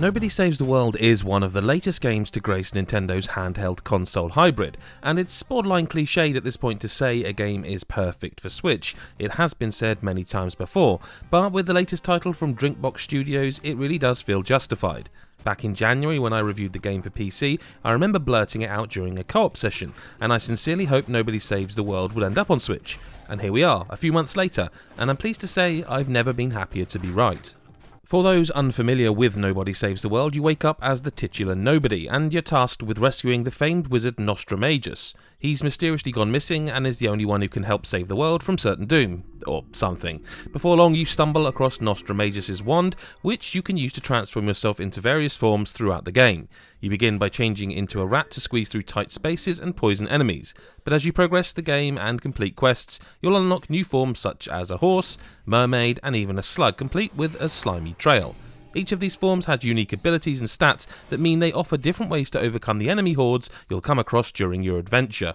Nobody Saves the World is one of the latest games to grace Nintendo's handheld console hybrid, and it's borderline cliched at this point to say a game is perfect for Switch. It has been said many times before, but with the latest title from Drinkbox Studios, it really does feel justified. Back in January when I reviewed the game for PC, I remember blurting it out during a co-op session, and I sincerely hoped Nobody Saves the World would end up on Switch. And here we are, a few months later, and I'm pleased to say I've never been happier to be right. For those unfamiliar with Nobody Saves the World, you wake up as the titular Nobody, and you're tasked with rescuing the famed wizard Nostramagus. He's mysteriously gone missing and is the only one who can help save the world from certain doom, or something. Before long you stumble across Nostramagus' wand, which you can use to transform yourself into various forms throughout the game. You begin by changing into a rat to squeeze through tight spaces and poison enemies, but as you progress the game and complete quests, you'll unlock new forms such as a horse, mermaid, and even a slug, complete with a slimy trail. Each of these forms has unique abilities and stats that mean they offer different ways to overcome the enemy hordes you'll come across during your adventure.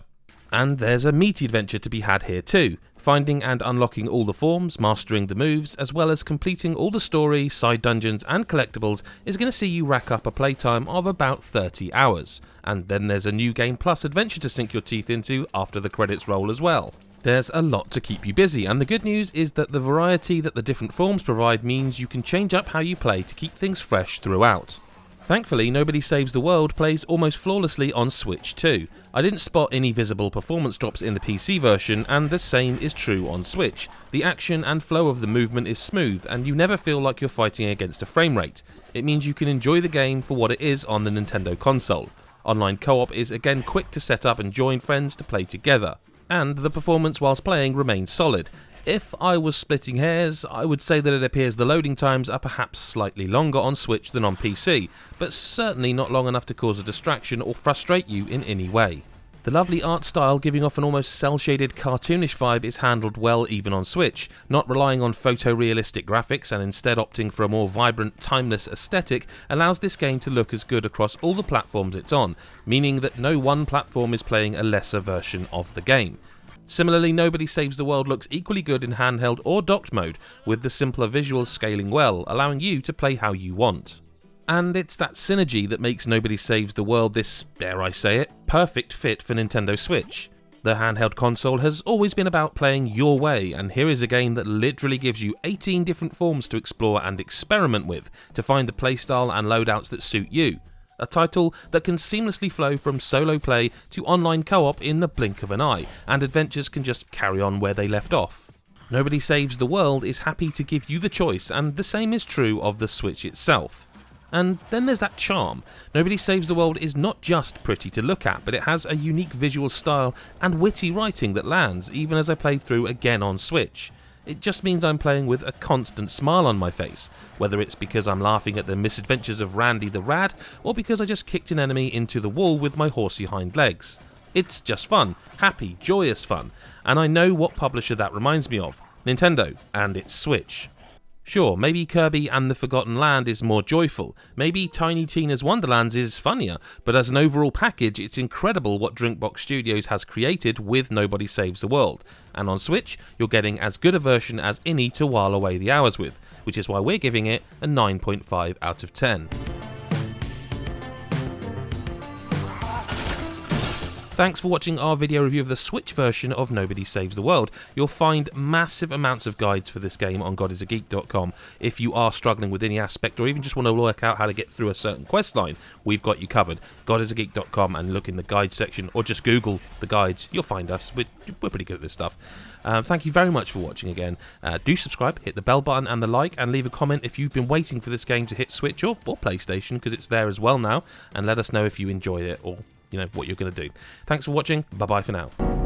And there's a meaty adventure to be had here too, finding and unlocking all the forms, mastering the moves, as well as completing all the story, side dungeons and collectibles is going to see you rack up a playtime of about 30 hours. And then there's a New Game Plus adventure to sink your teeth into after the credits roll as well. There's a lot to keep you busy, and the good news is that the variety that the different forms provide means you can change up how you play to keep things fresh throughout. Thankfully, Nobody Saves the World plays almost flawlessly on Switch too. I didn't spot any visible performance drops in the PC version, and the same is true on Switch. The action and flow of the movement is smooth, and you never feel like you're fighting against a frame rate. It means you can enjoy the game for what it is on the Nintendo console. Online co-op is again quick to set up and join friends to play together. And the performance whilst playing remains solid. If I was splitting hairs, I would say that it appears the loading times are perhaps slightly longer on Switch than on PC, but certainly not long enough to cause a distraction or frustrate you in any way. The lovely art style, giving off an almost cel-shaded cartoonish vibe, is handled well even on Switch, not relying on photorealistic graphics and instead opting for a more vibrant, timeless aesthetic allows this game to look as good across all the platforms it's on, meaning that no one platform is playing a lesser version of the game. Similarly, Nobody Saves the World looks equally good in handheld or docked mode, with the simpler visuals scaling well, allowing you to play how you want. And it's that synergy that makes Nobody Saves the World this, dare I say it, perfect fit for Nintendo Switch. The handheld console has always been about playing your way, and here is a game that literally gives you 18 different forms to explore and experiment with to find the playstyle and loadouts that suit you. A title that can seamlessly flow from solo play to online co-op in the blink of an eye, and adventures can just carry on where they left off. Nobody Saves the World is happy to give you the choice, and the same is true of the Switch itself. And then there's that charm. Nobody Saves the World is not just pretty to look at, but it has a unique visual style and witty writing that lands even as I played through again on Switch. It just means I'm playing with a constant smile on my face, whether it's because I'm laughing at the misadventures of Randy the Rad, or because I just kicked an enemy into the wall with my horsey hind legs. It's just fun, happy, joyous fun, and I know what publisher that reminds me of, Nintendo and its Switch. Sure, maybe Kirby and the Forgotten Land is more joyful, maybe Tiny Tina's Wonderlands is funnier, but as an overall package it's incredible what Drinkbox Studios has created with Nobody Saves the World, and on Switch you're getting as good a version as any to while away the hours with, which is why we're giving it a 9.5 out of 10. Thanks for watching our video review of the Switch version of Nobody Saves the World. You'll find massive amounts of guides for this game on godisageek.com. If you are struggling with any aspect or even just want to work out how to get through a certain quest line, we've got you covered. godisageek.com and look in the guides section, or just Google the guides. You'll find us. We're pretty good at this stuff. Thank you very much for watching again. Do subscribe, hit the bell button and the like, and leave a comment if you've been waiting for this game to hit Switch or PlayStation, because it's there as well now, and let us know if you enjoyed it or what you're going to do. Thanks for watching. Bye bye for now.